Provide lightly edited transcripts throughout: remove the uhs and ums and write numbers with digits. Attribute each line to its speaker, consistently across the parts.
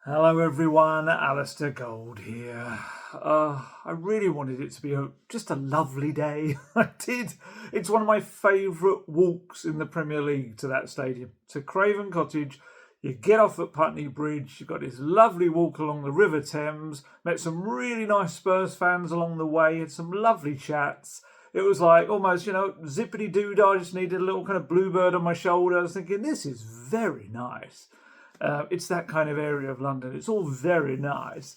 Speaker 1: Hello everyone, Alistair Gold here. I really wanted it to be just a lovely day. I did. It's one of my favourite walks in the Premier League to that stadium, to Craven Cottage. You get off at Putney Bridge, you've got this lovely walk along the River Thames, met some really nice Spurs fans along the way, had some lovely chats. It was like almost, zippity-doo-dah. I just needed a little kind of bluebird on my shoulder. I was thinking, this is very nice. It's that kind of area of London. It's all very nice.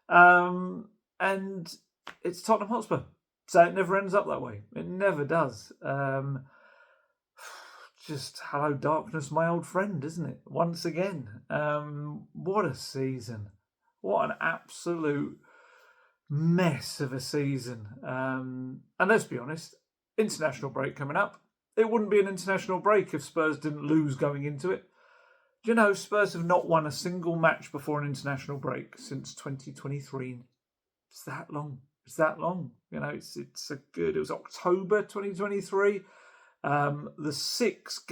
Speaker 1: And it's Tottenham Hotspur. So it never ends up that way. It never does. Just hello, darkness, my old friend, isn't it? Once again. What a season. What an absolute mess of a season. And let's be honest, international break coming up. It wouldn't be an international break if Spurs didn't lose going into it. Do you know, Spurs have not won a single match before an international break since 2023. It's that long. It's that long. You know, it's a good. It was October 2023. The 6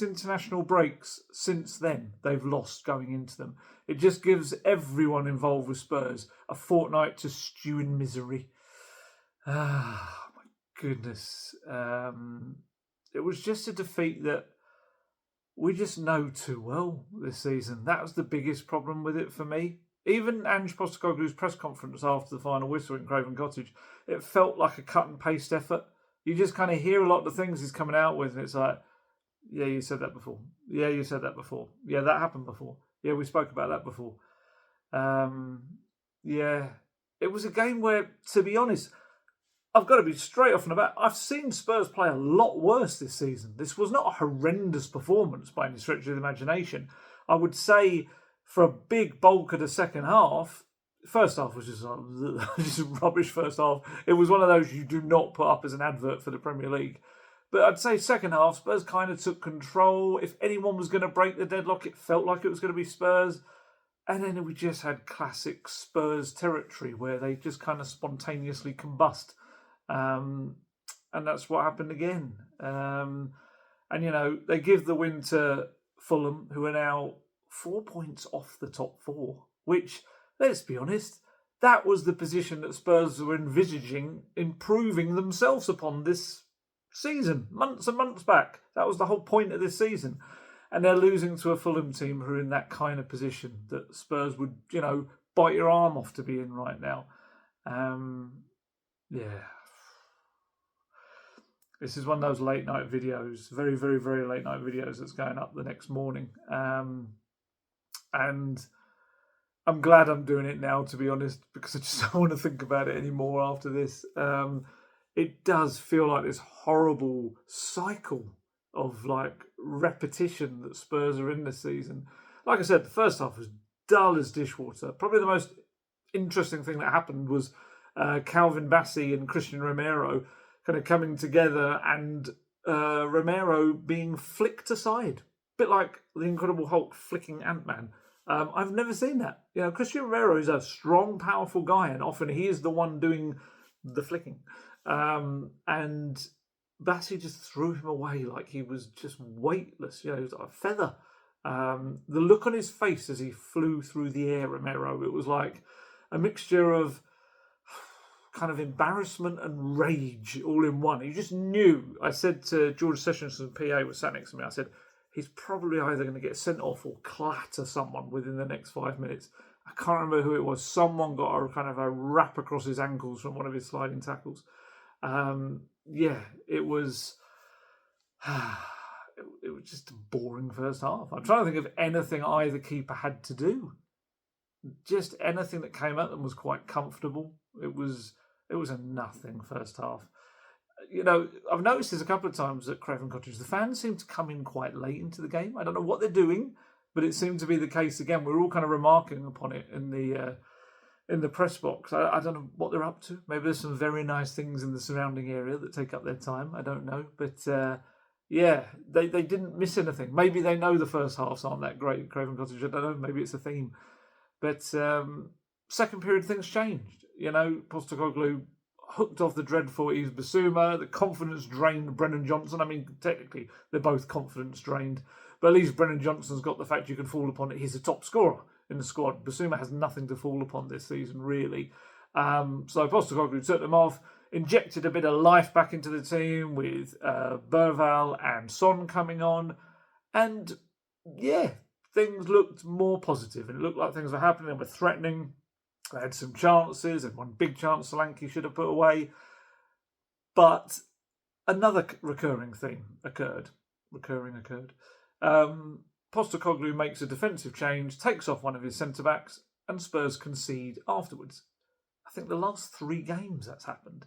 Speaker 1: international breaks since then they've lost going into them. It just gives everyone involved with Spurs a fortnight to stew in misery. Ah, my goodness. It was just a defeat that we just know too well this season. That was the biggest problem with it for me. Even Ange Postecoglou's press conference after the final whistle in Craven Cottage, it felt like a cut and paste effort. You just kind of hear a lot of the things he's coming out with, and it's like, yeah, you said that before. Yeah, you said that before. Yeah, that happened before. Yeah, we spoke about that before. Yeah, it was a game where, to be honest, I've got to be straight off and about. I've seen Spurs play a lot worse this season. This was not a horrendous performance by any stretch of the imagination. I would say for a big bulk of the second half, first half was just rubbish first half. It was one of those you do not put up as an advert for the Premier League. But I'd say second half, Spurs kind of took control. If anyone was going to break the deadlock, it felt like it was going to be Spurs. And then we just had classic Spurs territory where they just kind of spontaneously combust. And that's what happened again. And, they give the win to Fulham, who are now 4 points off the top four, which, let's be honest, that was the position that Spurs were envisaging improving themselves upon this season, months and months back. That was the whole point of this season. And they're losing to a Fulham team who are in that kind of position that Spurs would, bite your arm off to be in right now. Yeah. This is one of those late night videos, very, very, very late night videos that's going up the next morning. And I'm glad I'm doing it now, to be honest, because I just don't want to think about it anymore after this. It does feel like this horrible cycle of repetition that Spurs are in this season. Like I said, the first half was dull as dishwater. Probably the most interesting thing that happened was Calvin Bassey and Christian Romero kind of coming together and Romero being flicked aside. A bit like the Incredible Hulk flicking Ant-Man. I've never seen that. Christian Romero is a strong, powerful guy, and often he is the one doing the flicking. And Bassey just threw him away like he was just weightless. He was like a feather. The look on his face as he flew through the air, Romero, it was like a mixture of kind of embarrassment and rage all in one. You just knew. I said to George Sessions, the PA was sat next to me, I said, he's probably either going to get sent off or clatter someone within the next 5 minutes. I can't remember who it was. Someone got a kind of a wrap across his ankles from one of his sliding tackles. It was it was just a boring first half. I'm trying to think of anything either keeper had to do. Just anything that came at them was quite comfortable. It was a nothing first half. I've noticed this a couple of times at Craven Cottage. The fans seem to come in quite late into the game. I don't know what they're doing, but it seemed to be the case again. We're all kind of remarking upon it in the press box. I don't know what they're up to. Maybe there's some very nice things in the surrounding area that take up their time. I don't know. But they didn't miss anything. Maybe they know the first halves aren't that great at Craven Cottage. I don't know. Maybe it's a theme. But second period, things changed. Postecoglou hooked off the dreadful Djed Spence. The confidence drained Brennan Johnson. I mean, technically, they're both confidence drained. But at least Brennan Johnson's got the fact you can fall upon it. He's a top scorer. in the squad. Bissouma has nothing to fall upon this season, really. So Postecoglou took them off, injected a bit of life back into the team with Berval and Son coming on. And yeah, things looked more positive. And it looked like things were happening. They were threatening. They had some chances, and one big chance Solanke should have put away. But another recurring theme occurred. Postecoglou makes a defensive change, takes off one of his centre-backs, and Spurs concede afterwards. I think the last 3 games that's happened.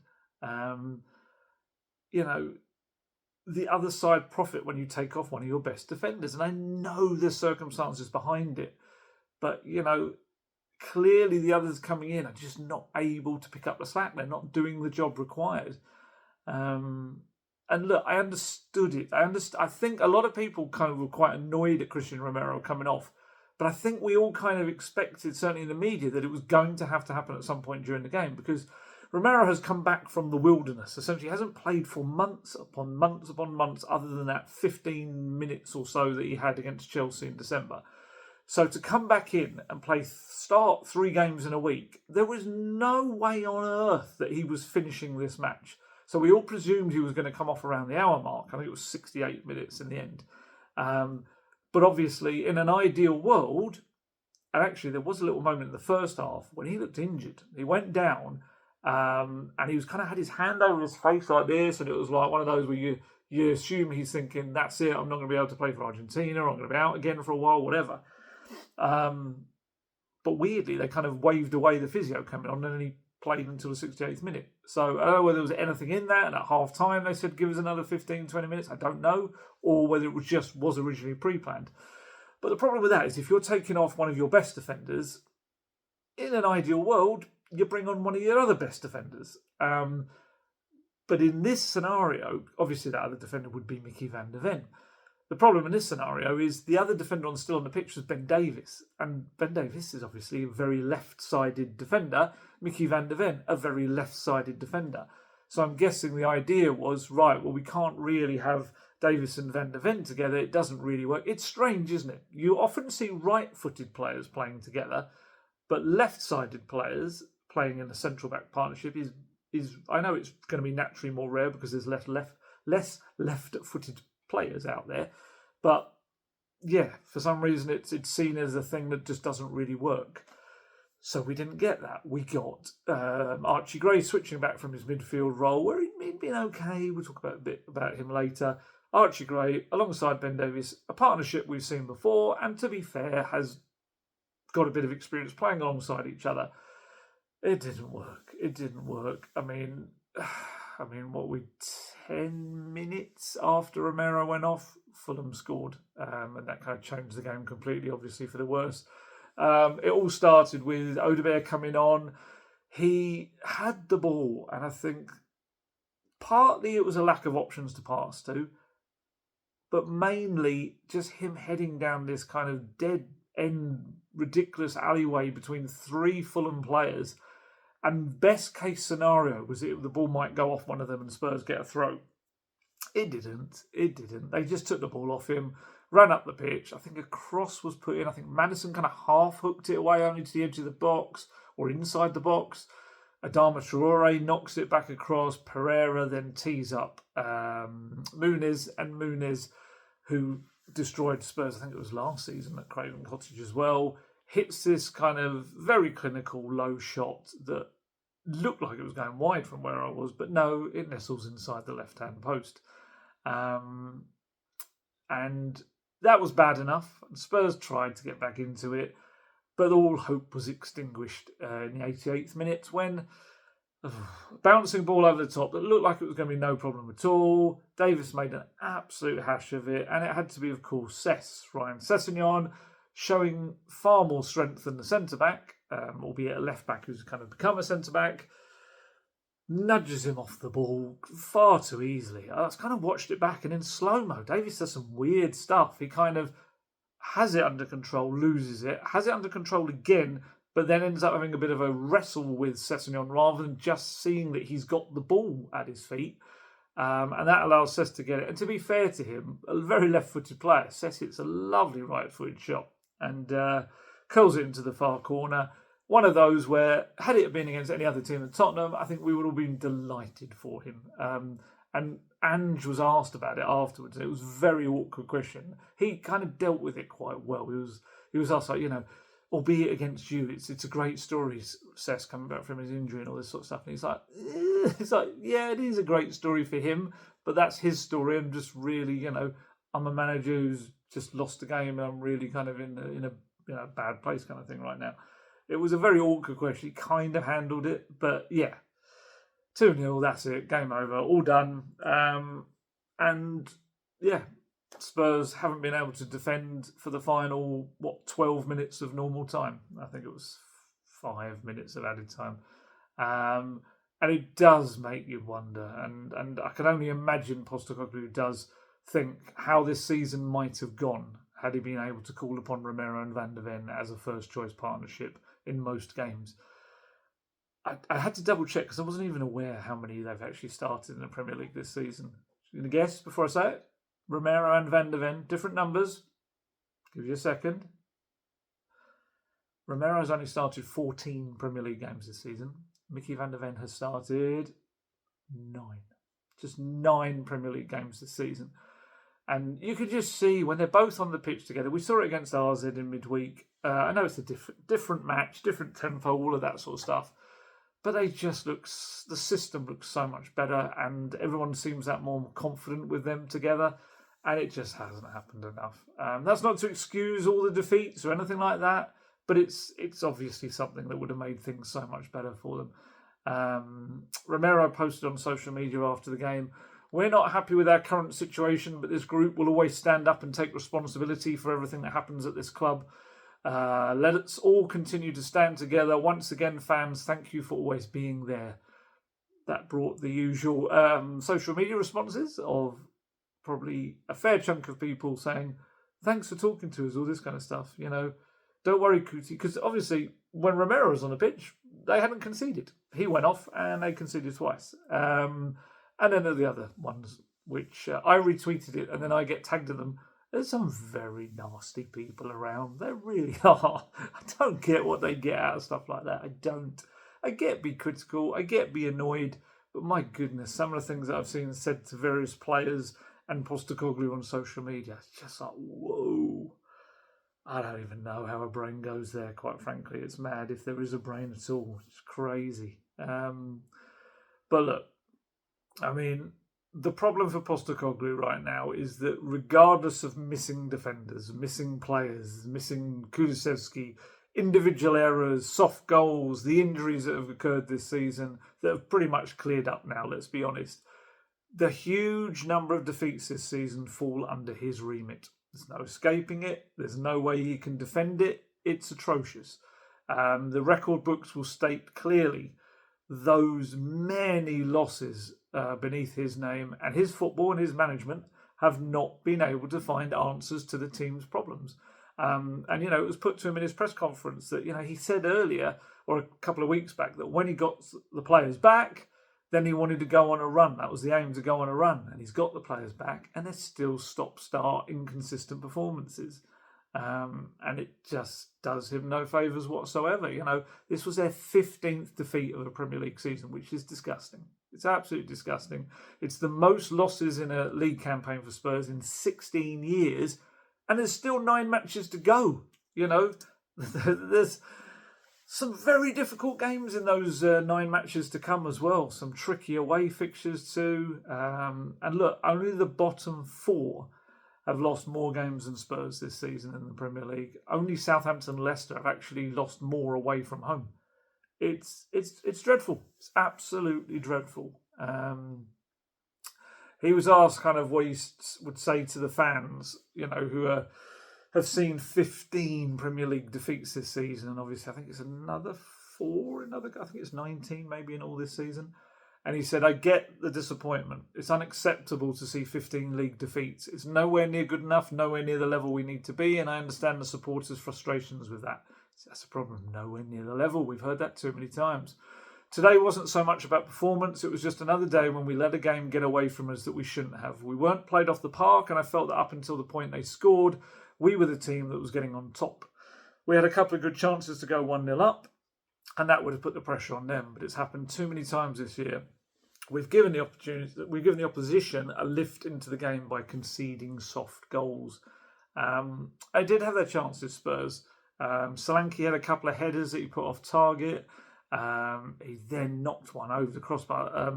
Speaker 1: The other side profit when you take off one of your best defenders. And I know there's circumstances behind it. But, clearly the others coming in are just not able to pick up the slack. They're not doing the job required. And look, I understood it. I think a lot of people kind of were quite annoyed at Christian Romero coming off. But I think we all kind of expected, certainly in the media, that it was going to have to happen at some point during the game, because Romero has come back from the wilderness. Essentially, he hasn't played for months upon months upon months, other than that 15 minutes or so that he had against Chelsea in December. So to come back in and start 3 games in a week, there was no way on earth that he was finishing this match. So we all presumed he was going to come off around the hour mark. I think it was 68 minutes in the end. But obviously, in an ideal world, and actually there was a little moment in the first half when he looked injured. He went down and he was kind of had his hand over his face like this, and it was like one of those where you assume he's thinking, that's it, I'm not going to be able to play for Argentina, I'm going to be out again for a while, whatever. But weirdly, they kind of waved away the physio coming on, and then he played until the 68th minute. So I don't know whether there was anything in that, and at half time they said give us another 15, 20 minutes, I don't know, or whether it was originally pre-planned. But the problem with that is if you're taking off one of your best defenders, in an ideal world, you bring on one of your other best defenders. But in this scenario, obviously that other defender would be Mickey van der Ven. The problem in this scenario is the other defender still on the pitch was Ben Davies. And Ben Davies is obviously a very left-sided defender. Mickey van der Ven, a very left-sided defender. So I'm guessing the idea was, right, well, we can't really have Davies and van der Ven together. It doesn't really work. It's strange, isn't it? You often see right-footed players playing together, but left-sided players playing in a central-back partnership is I know it's going to be naturally more rare because there's less left-footed players out there, but yeah, for some reason it's seen as a thing that just doesn't really work. So we didn't get that. We got Archie Gray switching back from his midfield role, where he'd been okay. We'll talk a bit about him later. Archie Gray alongside Ben Davies, a partnership we've seen before, and to be fair, has got a bit of experience playing alongside each other. It didn't work. I mean, what 10 minutes after Romero went off, Fulham scored, and that kind of changed the game completely, obviously for the worse. It all started with Odegaard coming on. He had the ball, and I think partly it was a lack of options to pass to, but mainly just him heading down this kind of dead-end, ridiculous alleyway between 3 Fulham players. And best case scenario was the ball might go off one of them and Spurs get a throw. It didn't. They just took the ball off him, ran up the pitch. I think a cross was put in. I think Madison kind of half hooked it away only to the edge of the box or inside the box. Adama Traore knocks it back across. Pereira then tees up Muniz, who destroyed Spurs, I think it was last season at Craven Cottage as well, hits this kind of very clinical low shot that looked like it was going wide from where I was, but no, it nestles inside the left-hand post. And that was bad enough. Spurs tried to get back into it, but all hope was extinguished in the 88th minute when bouncing ball over the top that looked like it was going to be no problem at all. Davies made an absolute hash of it, and it had to be, of course, Ryan Sessegnon, showing far more strength than the centre-back, albeit a left-back who's kind of become a centre-back, nudges him off the ball far too easily. I kind of watched it back, and in slow-mo, Davies does some weird stuff. He kind of has it under control, loses it, has it under control again, but then ends up having a bit of a wrestle with Sessegnon rather than just seeing that he's got the ball at his feet. And that allows Sess to get it. And to be fair to him, a very left-footed player, Sess hits a lovely right-footed shot. And curls it into the far corner. One of those where, had it been against any other team than Tottenham, I think we would have been delighted for him. And Ange was asked about it afterwards. It was a very awkward question. He kind of dealt with it quite well. He was asked, like, albeit against you, it's a great story, Cesc coming back from his injury and all this sort of stuff. And he's like, yeah, it is a great story for him, but that's his story. I'm just really, I'm a manager who's just lost a game and I'm really kind of in a bad place kind of thing right now. It was a very awkward question. He kind of handled it, but yeah, 2-0, that's it, game over, all done. And yeah, Spurs haven't been able to defend for the final, 12 minutes of normal time. I think it was 5 minutes of added time. And it does make you wonder. And I can only imagine Postecoglou does think how this season might have gone had he been able to call upon Romero and Van de Ven as a first-choice partnership in most games. I had to double-check because I wasn't even aware how many they've actually started in the Premier League this season. You going to guess before I say it? Romero and Van de Ven, different numbers. Give you a second. Romero has only started 14 Premier League games this season. Mickey Van de Ven has started 9. Just 9 Premier League games this season. And you could just see when they're both on the pitch together. We saw it against AZ in midweek. I know it's a different match, different tempo, all of that sort of stuff. But they just the system looks so much better and everyone seems that more confident with them together. And it just hasn't happened enough. That's not to excuse all the defeats or anything like that, but it's obviously something that would have made things so much better for them. Romero posted on social media after the game, "We're not happy with our current situation, but this group will always stand up and take responsibility for everything that happens at this club. Let us all continue to stand together. Once again, fans, thank you for always being there." That brought the usual social media responses of probably a fair chunk of people saying, "Thanks for talking to us," all this kind of stuff. Don't worry, Kuti, because obviously when Romero was on the pitch, they hadn't conceded. He went off and they conceded twice. And then there are the other ones, which I retweeted it and then I get tagged in them. There's some very nasty people around. There really are. I don't get what they get out of stuff like that. I don't. I get be critical. I get be annoyed. But my goodness, some of the things that I've seen said to various players and Postecoglou on social media, it's just like, whoa. I don't even know how a brain goes there, quite frankly. It's mad if there is a brain at all. It's crazy. But look, I mean, the problem for Postecoglou right now is that regardless of missing defenders, missing players, missing Kulusevski, individual errors, soft goals, the injuries that have occurred this season that have pretty much cleared up now, let's be honest, the huge number of defeats this season fall under his remit. There's no escaping it. There's no way he can defend it. It's atrocious. The record books will state clearly those many losses beneath his name, and his football and his management have not been able to find answers to the team's problems. And, it was put to him in his press conference that, he said earlier, or a couple of weeks back, that when he got the players back, then he wanted to go on a run. That was the aim, to go on a run. And he's got the players back, and they're still stop-start, inconsistent performances. And it just does him no favours whatsoever. This was their 15th defeat of a Premier League season, which is disgusting. It's absolutely disgusting. It's the most losses in a league campaign for Spurs in 16 years, and there's still 9 matches to go. There's some very difficult games in those 9 matches to come as well. Some tricky away fixtures too. And look, only the bottom 4 have lost more games than Spurs this season in the Premier League. Only Southampton and Leicester have actually lost more away from home. It's dreadful. It's absolutely dreadful. He was asked kind of what he would say to the fans, who have seen 15 Premier League defeats this season, and obviously I think it's another 4, I think it's 19 maybe in all this season. And he said, "I get the disappointment. It's unacceptable to see 15 league defeats. It's nowhere near good enough, nowhere near the level we need to be, and I understand the supporters' frustrations with that." That's a problem, nowhere near the level. We've heard that too many times. Today wasn't so much about performance. It was just another day when we let a game get away from us that we shouldn't have. We weren't played off the park, and I felt that up until the point they scored, we were the team that was getting on top. We had a couple of good chances to go 1-0 up, and that would have put the pressure on them. But it's happened too many times this year. We've given the opposition a lift into the game by conceding soft goals. I did have their chances, Spurs. Solanke had a couple of headers that he put off target. He then knocked one over the crossbar.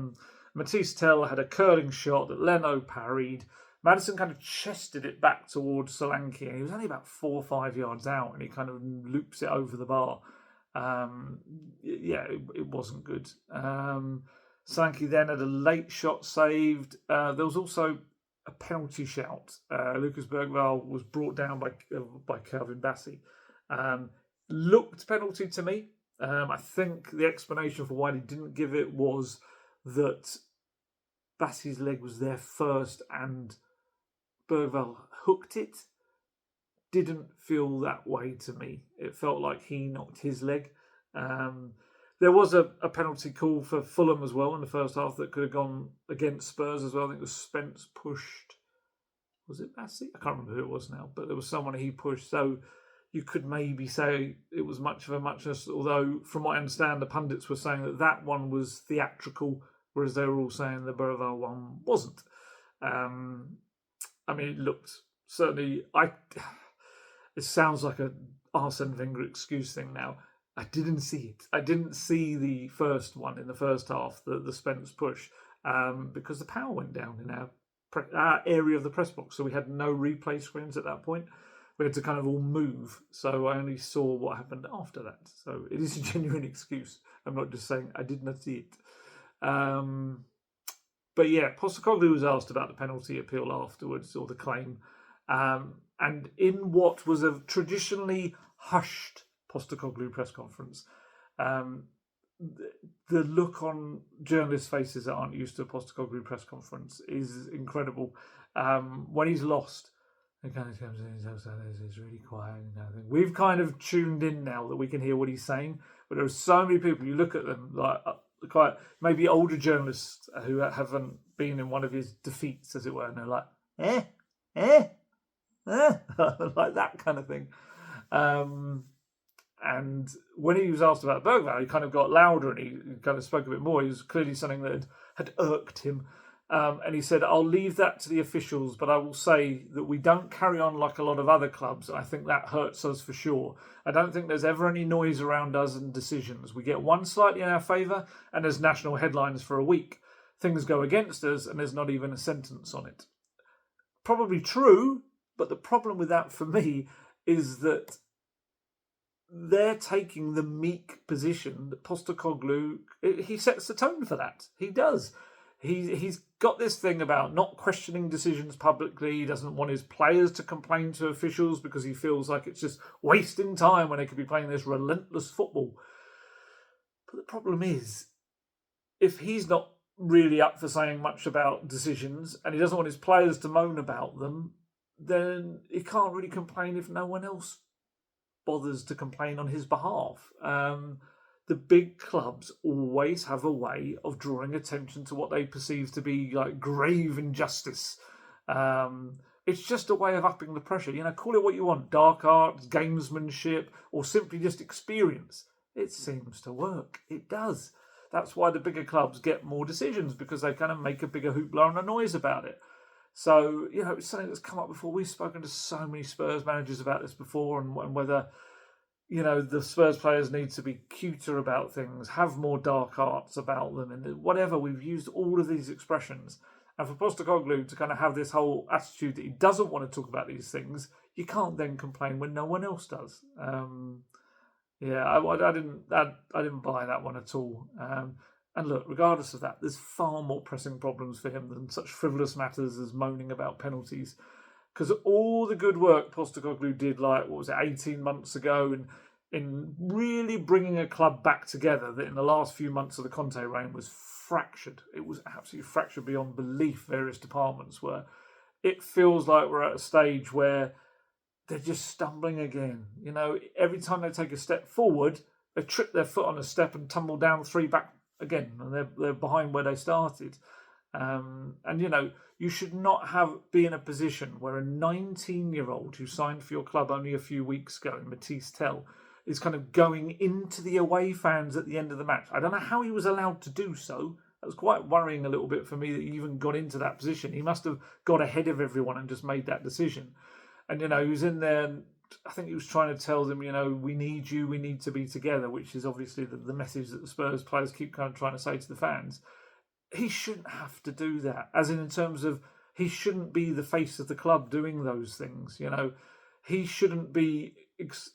Speaker 1: Matisse Tell had a curling shot that Leno parried. Madison kind of chested it back towards Solanke, and he was only about 4 or 5 yards out, and he kind of loops it over the bar. It wasn't good. Solanke then had a late shot saved. There was also a penalty shout. Lucas Bergvall was brought down by Calvin Bassey. Looked penalty to me. I think the explanation for why he didn't give it was that Bassey's leg was there first and Bergvall hooked it. Didn't feel that way to me. It felt like he knocked his leg. There was a penalty call for Fulham as well in the first half that could have gone against Spurs as well. I think it was Spence pushed. Was it Bassey? I can't remember who it was now, but there was someone he pushed. So you could maybe say it was much of a muchness, although from what I understand, the pundits were saying that one was theatrical, whereas they were all saying the Bergvall one wasn't. It looked certainly. It sounds like a Arsene Wenger excuse thing now. I didn't see it. I didn't see the first one in the first half, the Spence push, because the power went down in our area of the press box, so we had no replay screens at that point. We had to kind of all move, so I only saw what happened after that. So it is a genuine excuse. I'm not just saying I did not see it. But yeah, Postecoglou was asked about the penalty appeal afterwards, or the claim. And in what was a traditionally hushed Postecoglou press conference, the look on journalists' faces that aren't used to a Postecoglou press conference is incredible. When he's lost, it kind of comes in, it's really quiet and everything. We've kind of tuned in now that we can hear what he's saying, but there are so many people, you look at them, like quite maybe older journalists who haven't been in one of his defeats, as it were, and they're like, like that kind of thing. And when he was asked about Bergvall, he kind of got louder and he kind of spoke a bit more. It was clearly something that had irked him. And he said, I'll leave that to the officials, but I will say that we don't carry on like a lot of other clubs. I think that hurts us for sure. I don't think there's ever any noise around us and decisions. We get one slightly in our favour and there's national headlines for a week. Things go against us and there's not even a sentence on it. Probably true, but the problem with that for me is that they're taking the meek position that Postecoglou, he sets the tone for that. He does. He's got this thing about not questioning decisions publicly. He doesn't want his players to complain to officials because he feels like it's just wasting time when they could be playing this relentless football. But the problem is, if he's not really up for saying much about decisions and he doesn't want his players to moan about them, then he can't really complain if no one else bothers to complain on his behalf. The big clubs always have a way of drawing attention to what they perceive to be like grave injustice. It's just a way of upping the pressure. Call it what you want, dark arts, gamesmanship, or simply just experience. It seems to work. It does. That's why the bigger clubs get more decisions, because they kind of make a bigger hoopla and a noise about it. So, it's something that's come up before. We've spoken to so many Spurs managers about this before, and whether the Spurs players need to be cuter about things, have more dark arts about them, and whatever. We've used all of these expressions. And for Postecoglou to kind of have this whole attitude that he doesn't want to talk about these things, you can't then complain when no one else does. I didn't buy that one at all. And look, regardless of that, there's far more pressing problems for him than such frivolous matters as moaning about penalties. Because all the good work Postecoglou did, 18 months ago, in really bringing a club back together that in the last few months of the Conte reign was fractured. It was absolutely fractured beyond belief, various departments were. It feels like we're at a stage where they're just stumbling again. Every time they take a step forward, they trip their foot on a step and tumble down 3 back again, and they're behind where they started. And, you know, you should not be in a position where a 19-year-old who signed for your club only a few weeks ago, Matisse Tell, is kind of going into the away fans at the end of the match. I don't know how he was allowed to do so. That was quite worrying a little bit for me that he even got into that position. He must have got ahead of everyone and just made that decision. And, you know, he was in there and I think he was trying to tell them, you know, we need you, we need to be together, which is obviously the message that the Spurs players keep kind of trying to say to the fans. He shouldn't have to do that, as in terms of he shouldn't be the face of the club doing those things. You know, he shouldn't be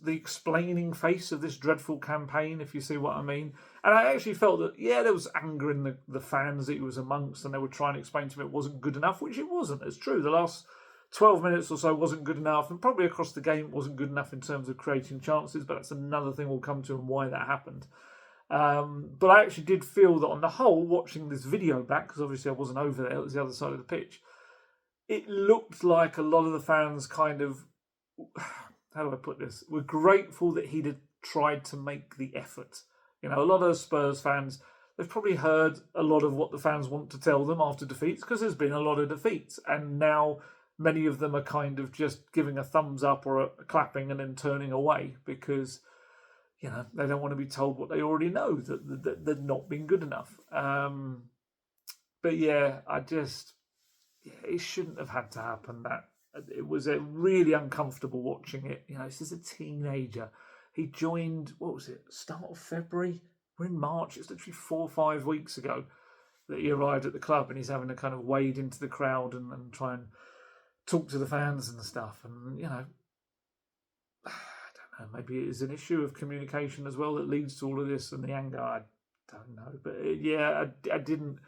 Speaker 1: the explaining face of this dreadful campaign, if you see what I mean. And I actually felt that, yeah, there was anger in the fans that he was amongst, and they were trying to explain to him it wasn't good enough, which it wasn't. It's true. The last 12 minutes or so wasn't good enough, and probably across the game it wasn't good enough in terms of creating chances, but that's another thing we'll come to and why that happened. But I actually did feel that on the whole, watching this video back, because obviously I wasn't over there, it was the other side of the pitch, it looked like a lot of the fans kind of, how do I put this, were grateful that he'd tried to make the effort. You know, a lot of Spurs fans, they've probably heard a lot of what the fans want to tell them after defeats, because there's been a lot of defeats, and now many of them are kind of just giving a thumbs up or a clapping and then turning away because, you know, they don't want to be told what they already know, that they've not been good enough. But yeah, it shouldn't have had to happen. That it was really uncomfortable watching it. You know, this is a teenager. He joined, what was it, start of February? We're in March. It's literally 4 or 5 weeks ago that he arrived at the club, and he's having to kind of wade into the crowd and try and talk to the fans and stuff. And, you know, maybe it is an issue of communication as well that leads to all of this and the anger. I don't know. But I didn't.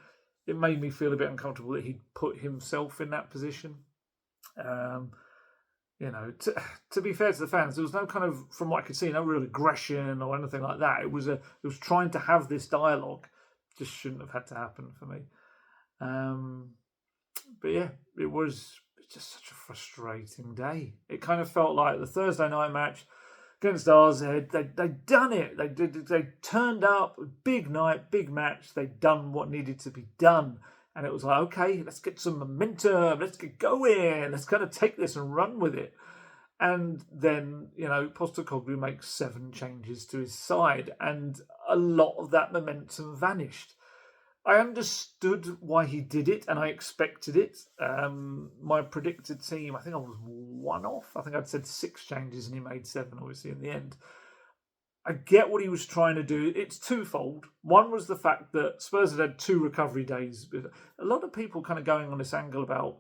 Speaker 1: It made me feel a bit uncomfortable that he'd put himself in that position. You know, to be fair to the fans, there was no kind of, from what I could see, no real aggression or anything like that. It was trying to have this dialogue. Just shouldn't have had to happen for me. But yeah, it was just such a frustrating day. It kind of felt like the Thursday night match against RZ, they'd done it. They turned up, big night, big match. They'd done what needed to be done. And it was like, okay, let's get some momentum. Let's get going. Let's kind of take this and run with it. And then, you know, Postecoglou makes 7 changes to his side. And a lot of that momentum vanished. I understood why he did it, and I expected it. My predicted team, I think I was 1 off. I think I'd said 6 changes, and he made 7, obviously, in the end. I get what he was trying to do. It's twofold. One was the fact that Spurs had 2 recovery days. A lot of people kind of going on this angle about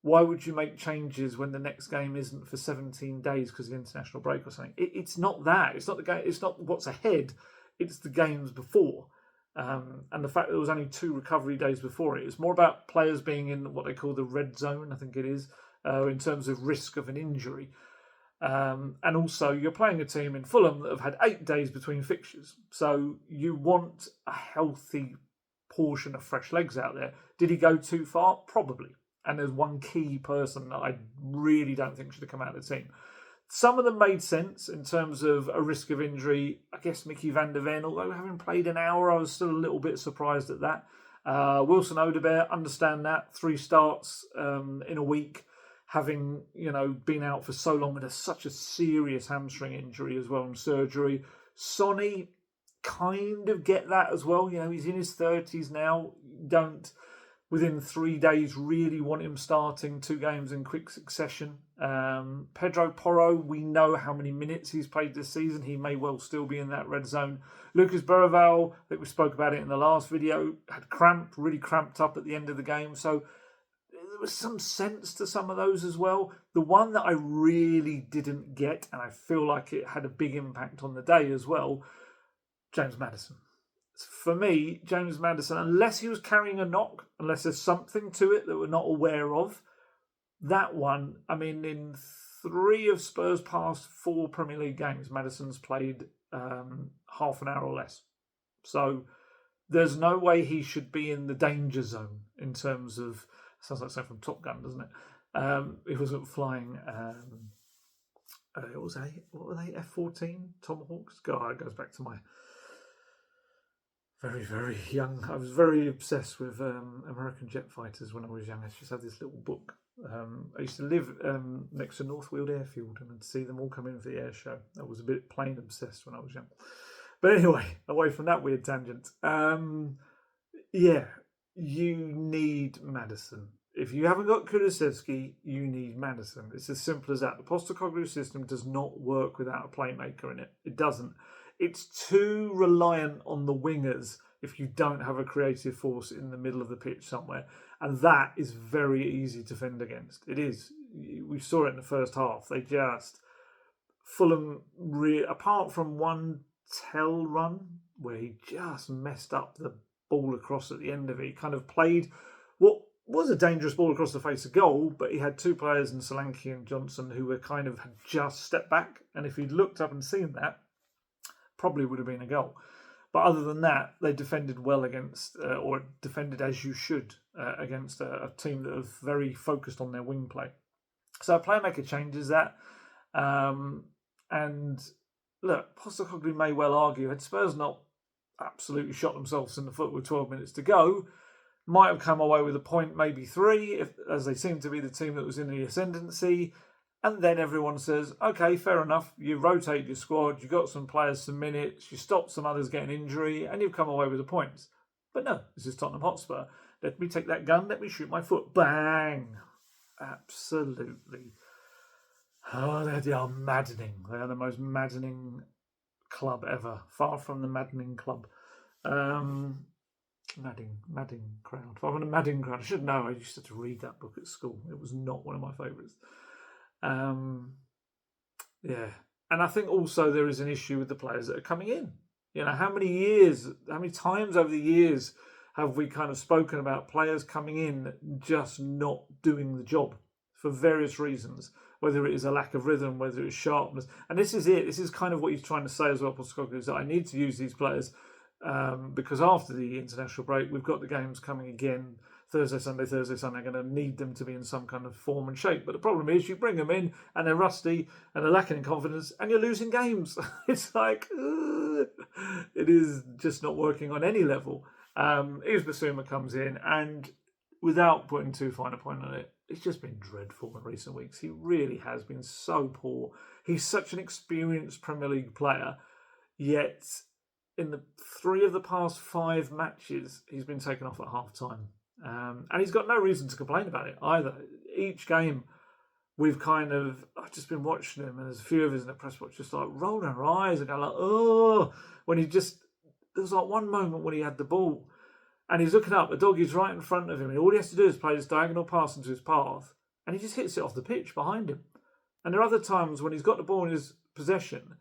Speaker 1: why would you make changes when the next game isn't for 17 days because of the international break or something. It's not that. It's not the game. It's not what's ahead. It's the games before. And the fact that there was only 2 recovery days before it. It's more about players being in what they call the red zone, I think it is, in terms of risk of an injury. And also, you're playing a team in Fulham that have had 8 days between fixtures. So you want a healthy portion of fresh legs out there. Did he go too far? Probably. And there's one key person that I really don't think should have come out of the team. Some of them made sense in terms of a risk of injury. I guess Mickey van der Ven, although having played an hour, I was still a little bit surprised at that. Wilson Odobert, understand that. 3 starts in a week, having, you know, been out for so long with such a serious hamstring injury as well and surgery. Sonny, kind of get that as well. You know, he's in his 30s now. Don't, within 3 days, really want him starting 2 games in quick succession. Pedro Porro, we know how many minutes he's played this season. He may well still be in that red zone. Lucas Berraval, I think we spoke about it in the last video, had really cramped up at the end of the game. So there was some sense to some of those as well. The one that I really didn't get, and I feel like it had a big impact on the day as well, James Madison. For me, James Madison, unless he was carrying a knock, unless there's something to it that we're not aware of, that one, I mean, in 3 of Spurs' past 4 Premier League games, Madison's played half an hour or less. So there's no way he should be in the danger zone in terms of, sounds like something from Top Gun, doesn't it? He wasn't flying, what were they, F-14 Tomahawks? God, it goes back to my very, very young. I was very obsessed with American jet fighters when I was young. I used to have this little book. I used to live next to Northfield Airfield and I'd see them all come in for the air show. I was a bit plain obsessed when I was young. But anyway, away from that weird tangent. Yeah, you need Madison. If you haven't got Kulusevski, you need Madison. It's as simple as that. The Postecoglou system does not work without a playmaker in it. It doesn't. It's too reliant on the wingers if you don't have a creative force in the middle of the pitch somewhere. And that is very easy to fend against. It is. We saw it in the first half. They just... Fulham, apart from one Tell run where he just messed up the ball across at the end of it, he kind of played what was a dangerous ball across the face of goal, but he had two players in Solanke and Johnson who were kind of had just stepped back, and if he'd looked up and seen that, probably would have been a goal. But other than that, they defended well against, or defended as you should, against a team that are very focused on their wing play. So a playmaker changes that. And look, Postecoglou may well argue, had Spurs not absolutely shot themselves in the foot with 12 minutes to go, might have come away with a point, maybe three, as they seem to be the team that was in the ascendancy. And then everyone says, okay, fair enough. You rotate your squad, you got some players some minutes, you stopped some others getting injury, and you've come away with the points. But no, this is Tottenham Hotspur. Let me take that gun, let me shoot my foot. Bang! Absolutely. Oh, they are maddening. They are the most maddening club ever. Far from the maddening club. Madding crowd. Far from the madding crowd. I should know. I used to read that book at school. It was not one of my favourites. Yeah. And I think also there is an issue with the players that are coming in. You know, how many times over the years have we kind of spoken about players coming in just not doing the job for various reasons, whether it is a lack of rhythm, whether it's sharpness. And this is it. This is kind of what he's trying to say as well, Postecoglou, is that I need to use these players because after the international break, we've got the games coming again, Thursday, Sunday. I'm going to need them to be in some kind of form and shape. But the problem is you bring them in and they're rusty and they're lacking in confidence and you're losing games. It's like, it is just not working on any level. Here's Bissouma comes in and without putting too fine a point on it, it's just been dreadful in recent weeks. He really has been so poor. He's such an experienced Premier League player, yet in the 3 of the past 5 matches, he's been taken off at half-time. And he's got no reason to complain about it either. Each game, I've just been watching him, and there's a few of us in the press box just like rolling our eyes and going like, oh, there was like one moment when he had the ball, and he's looking up, the doggy's right in front of him, and all he has to do is play this diagonal pass into his path, and he just hits it off the pitch behind him. And there are other times when he's got the ball in his possession,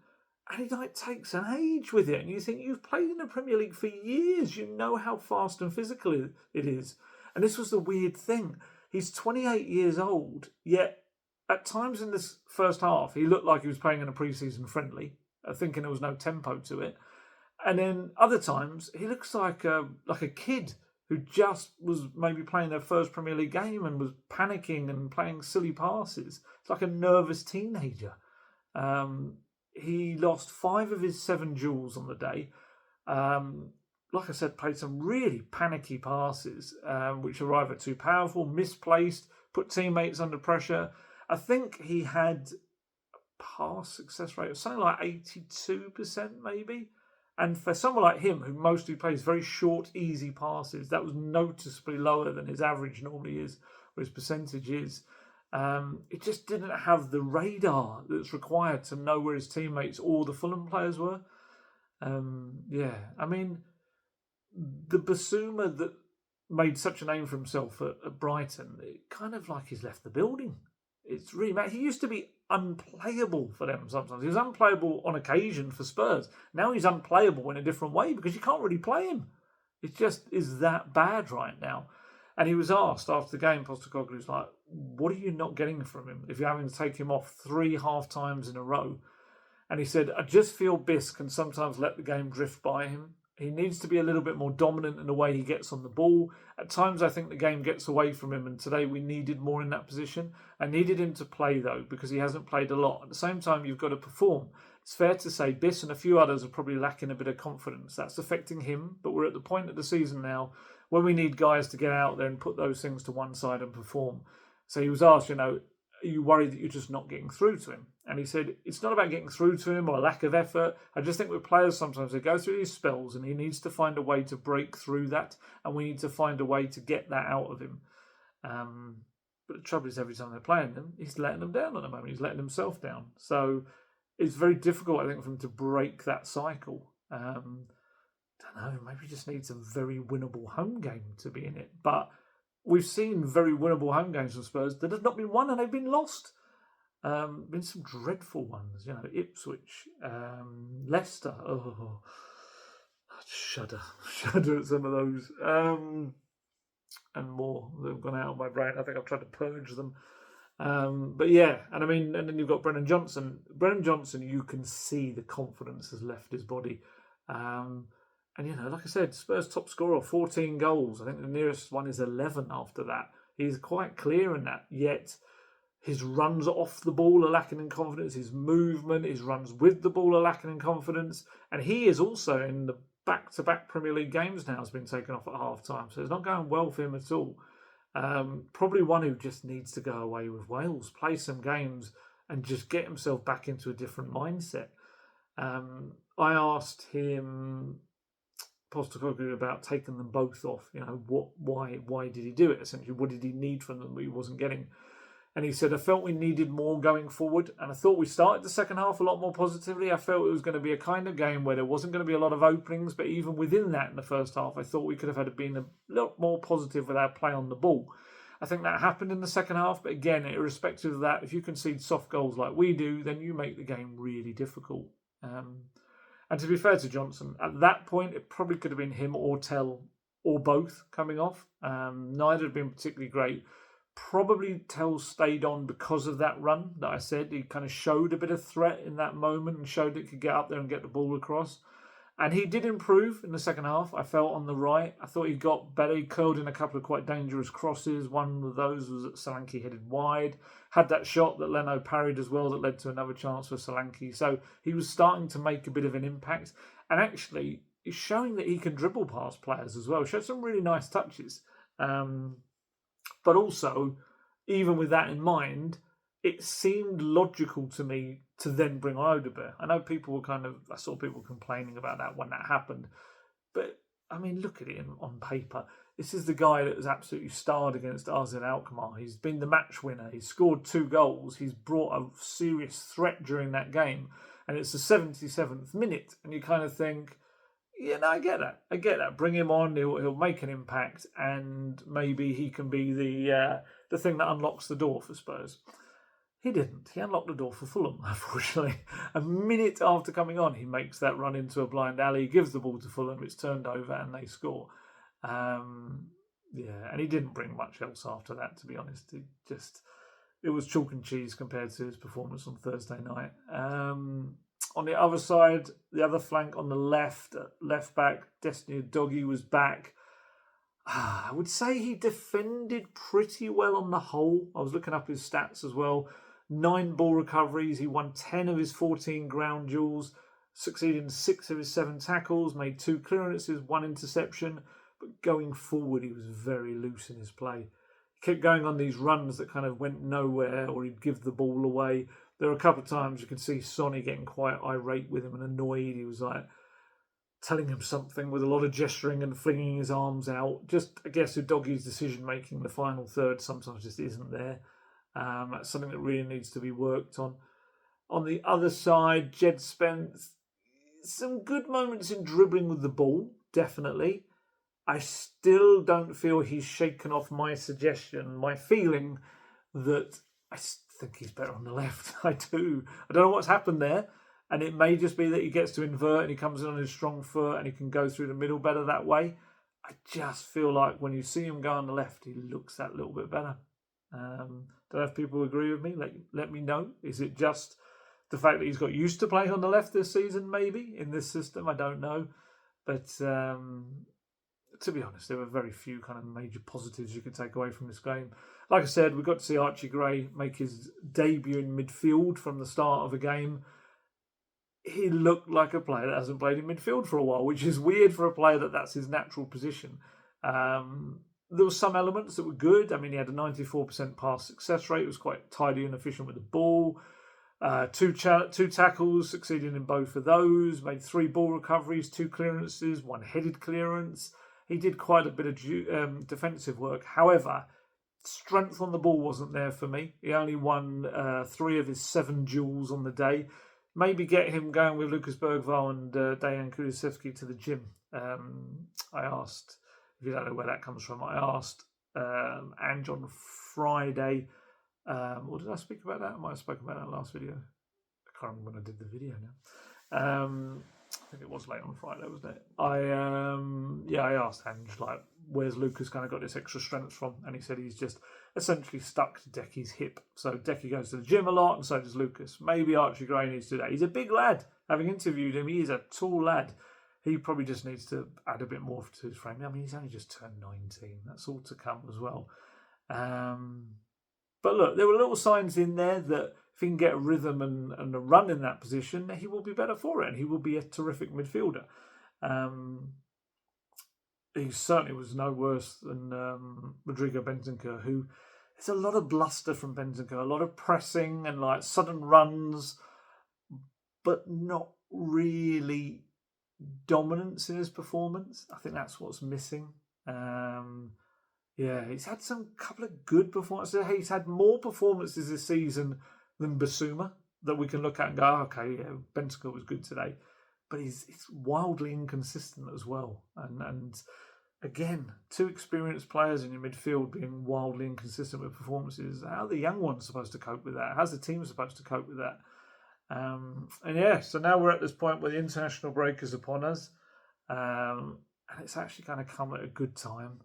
Speaker 1: and he takes an age with it, and you think, you've played in the Premier League for years, you know how fast and physical it is. And this was the weird thing. He's 28 years old, yet at times in this first half, he looked like he was playing in a pre-season friendly, thinking there was no tempo to it. And then other times, he looks like a kid who just was maybe playing their first Premier League game and was panicking and playing silly passes. It's like a nervous teenager. He lost 5 of his 7 duels on the day. Like I said, played some really panicky passes, which are either too powerful, misplaced, put teammates under pressure. I think he had a pass success rate of something like 82% maybe. And for someone like him, who mostly plays very short, easy passes, that was noticeably lower than his average normally is, or his percentage is. It just didn't have the radar that's required to know where his teammates or the Fulham players were. I mean, the Bissouma that made such a name for himself at Brighton, it kind of like he's left the building. It's really mad. He used to be unplayable for them sometimes. He was unplayable on occasion for Spurs. Now he's unplayable in a different way because you can't really play him. It just is that bad right now. And he was asked after the game, Postecoglou's like, what are you not getting from him if you're having to take him off 3 half times in a row? And he said, I just feel Bis can sometimes let the game drift by him. He needs to be a little bit more dominant in the way he gets on the ball. At times, I think the game gets away from him, and today we needed more in that position. I needed him to play, though, because he hasn't played a lot. At the same time, you've got to perform. it's fair to say Biss and a few others are probably lacking a bit of confidence. That's affecting him, but we're at the point of the season now when we need guys to get out there and put those things to one side and perform. So he was asked, are you worried that you're just not getting through to him? And he said, it's not about getting through to him or a lack of effort. I just think with players sometimes they go through these spells and he needs to find a way to break through that, and we need to find a way to get that out of him. But the trouble is every time they're playing him, he's letting them down at the moment. He's letting himself down. So it's very difficult, I think, for him to break that cycle. Don't know, maybe he just needs a very winnable home game to be in it. But we've seen very winnable home games from Spurs that have not been won and they've been lost. Been some dreadful ones, Ipswich, Leicester. Oh, I shudder at some of those, and more that have gone out of my brain. I think I've tried to purge them. But yeah, and then you've got Brennan Johnson. Brennan Johnson, you can see the confidence has left his body. And like I said, Spurs top scorer, 14 goals. I think the nearest one is 11 after that. He's quite clear in that, yet his runs off the ball are lacking in confidence. His movement, his runs with the ball are lacking in confidence. And he is also in the back-to-back Premier League games now has been taken off at half-time. So it's not going well for him at all. Probably one who just needs to go away with Wales, play some games and just get himself back into a different mindset. I asked him, Postecoglou, about taking them both off. Why did he do it? Essentially, what did he need from them that he wasn't getting? And he said, I felt we needed more going forward. And I thought we started the second half a lot more positively. I felt it was going to be a kind of game where there wasn't going to be a lot of openings. But even within that in the first half, I thought we could have been a lot more positive with our play on the ball. I think that happened in the second half. But again, irrespective of that, if you concede soft goals like we do, then you make the game really difficult. And to be fair to Johnson, at that point, it probably could have been him or Tell or both coming off. Neither had been particularly great. Probably Tell stayed on because of that run that I said. He kind of showed a bit of threat in that moment and showed it could get up there and get the ball across. And he did improve in the second half, I felt, on the right. I thought he got better. He curled in a couple of quite dangerous crosses. One of those was that Solanke headed wide. Had that shot that Leno parried as well that led to another chance for Solanke. So he was starting to make a bit of an impact. And actually, he's showing that he can dribble past players as well. Showed some really nice touches. But also, even with that in mind, it seemed logical to me to then bring on Odegaard. I know people were I saw people complaining about that when that happened. But, look at it on paper. This is the guy that has absolutely starred against AZ Alkmaar. He's been the match winner. He's scored 2 goals. He's brought a serious threat during that game. And it's the 77th minute. And you kind of think, I get that. Bring him on. He'll make an impact, and maybe he can be the thing that unlocks the door for Spurs. He didn't. He unlocked the door for Fulham, unfortunately. A minute after coming on, he makes that run into a blind alley, gives the ball to Fulham, it's turned over, and they score. And he didn't bring much else after that, to be honest. It was chalk and cheese compared to his performance on Thursday night. On the other side, the other flank on the left back, Destiny Udogie was back. I would say he defended pretty well on the whole. I was looking up his stats as well. 9 ball recoveries. He won 10 of his 14 ground duels, succeeded in 6 of his 7 tackles, made 2 clearances, 1 interception. But going forward, he was very loose in his play. He kept going on these runs that kind of went nowhere, or he'd give the ball away. There were a couple of times you could see Sonny getting quite irate with him and annoyed. He was telling him something with a lot of gesturing and flinging his arms out. Just, I guess, Udogie's decision-making in the final third sometimes just isn't there. That's something that really needs to be worked on. On the other side, Djed Spence, some good moments in dribbling with the ball, definitely. I still don't feel he's shaken off my suggestion, my feeling that I think he's better on the left. I do. I don't know what's happened there. And it may just be that he gets to invert and he comes in on his strong foot and he can go through the middle better that way. I just feel like when you see him go on the left, he looks that little bit better. Don't know if people agree with me. Let me know. Is it just the fact that he's got used to playing on the left this season, maybe, in this system? I don't know. But to be honest, there were very few kind of major positives you could take away from this game. Like I said, we got to see Archie Gray make his debut in midfield from the start of a game. he looked like a player that hasn't played in midfield for a while, which is weird for a player that's his natural position. There were some elements that were good. I mean, he had a 94% pass success rate. It was quite tidy and efficient with the ball. Two tackles, succeeding in both of those. Made 3 ball recoveries, 2 clearances, 1 headed clearance. He did quite a bit of defensive work. However, strength on the ball wasn't there for me. He only won 3 of his 7 duels on the day. Maybe get him going with Lucas Bergvall and Dejan Kulusevski to the gym. I asked, if you don't know where that comes from, I asked Ange on Friday, or did I speak about that? I might have spoken about that in the last video. I can't remember when I did the video now. I think it was late on Friday, wasn't it? I asked Ange, like, where's Lucas kind of got this extra strength from? And he said he's just essentially stuck to Decky's hip. So Decky goes to the gym a lot, and so does Lucas. Maybe Archie Gray needs to do that. He's a big lad. Having interviewed him, he is a tall lad. He probably just needs to add a bit more to his frame. I mean, he's only just turned 19. That's all to come as well. But look, there were little signs in there that if he can get a rhythm and a run in that position, he will be better for it, and he will be a terrific midfielder. He certainly was no worse than Rodrigo Bentancur, who there's a lot of bluster from Bentancur, a lot of pressing and like sudden runs, but not really dominance in his performance. I think that's what's missing. He's had some couple of good performances. He's had more performances this season than Bissouma that we can look at and go, okay, yeah, Bentancur was good today. But he's wildly inconsistent as well. And again, 2 experienced players in your midfield being wildly inconsistent with performances. How are the young ones supposed to cope with that? How's the team supposed to cope with that? So now we're at this point where the international break is upon us. And it's actually going to come at a good time.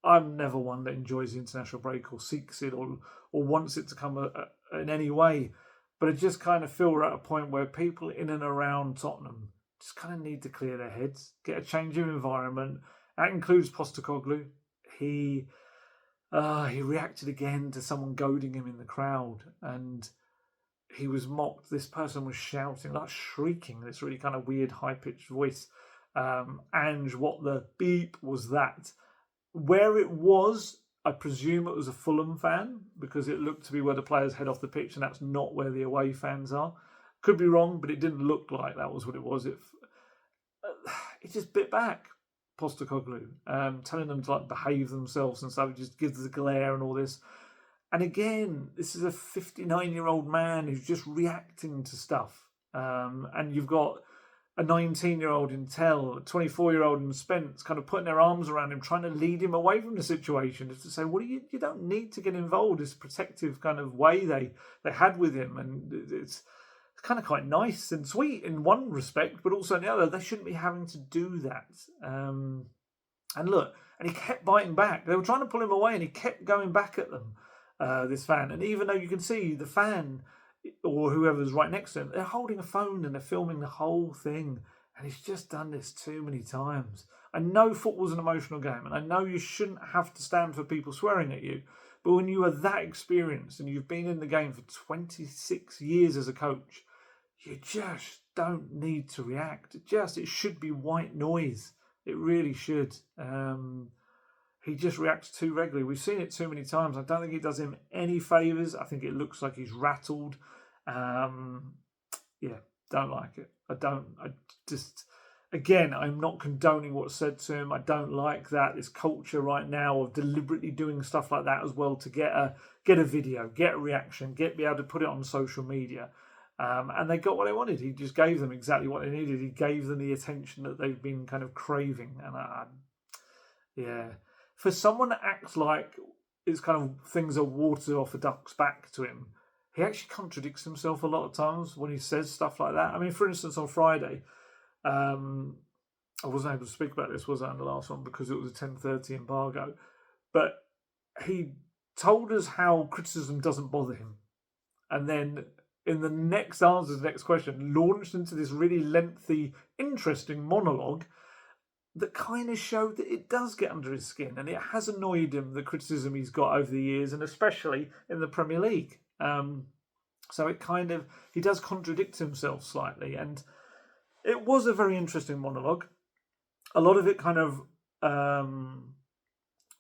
Speaker 1: I'm never one that enjoys the international break or seeks it or wants it to come in any way. But I just kind of feel we're at a point where people in and around Tottenham just kind of need to clear their heads, get a change of environment. That includes Postecoglou. He reacted again to someone goading him in the crowd, and he was mocked. This person was shouting, like shrieking, this really kind of weird high-pitched voice. Ange, what the beep was that? Where it was, I presume it was a Fulham fan, because it looked to be where the players head off the pitch, and that's not where the away fans are. Could be wrong, but it didn't look like that was what it was. It just bit back, Postecoglou, telling them to like behave themselves and stuff. It just gives the glare and all this. And again, this is a 59-year-old man who's just reacting to stuff. And you've got a 19-year-old in Tell, a 24-year-old in Spence, kind of putting their arms around him, trying to lead him away from the situation. Just to say, well, you don't need to get involved. This protective kind of way they had with him, and it's kind of quite nice and sweet in one respect, but also in the other, they shouldn't be having to do that. And look, and he kept biting back. They were trying to pull him away, and he kept going back at them, this fan. And even though you can see the fan or whoever's right next to him, they're holding a phone and they're filming the whole thing. And he's just done this too many times. I know football's an emotional game, and I know you shouldn't have to stand for people swearing at you. But when you are that experienced and you've been in the game for 26 years as a coach, you just don't need to react. It should be white noise. It really should. He just reacts too regularly. We've seen it too many times. I don't think it does him any favours. I think it looks like he's rattled. Don't like it. I'm not condoning what's said to him. I don't like that. This culture right now of deliberately doing stuff like that as well to get a video, get a reaction, be able to put it on social media. And they got what they wanted. He just gave them exactly what they needed. He gave them the attention that they've been kind of craving. And for someone that acts like it's kind of things are water off a duck's back to him, he actually contradicts himself a lot of times when he says stuff like that. I mean, for instance, on Friday, I wasn't able to speak about this, was I, on the last one, because it was a 10:30 embargo. But he told us how criticism doesn't bother him. And then in the next answer to the next question, launched into this really lengthy, interesting monologue that kind of showed that it does get under his skin, and it has annoyed him, the criticism he's got over the years, and especially in the Premier League. So he does contradict himself slightly. And it was a very interesting monologue. A lot of it kind of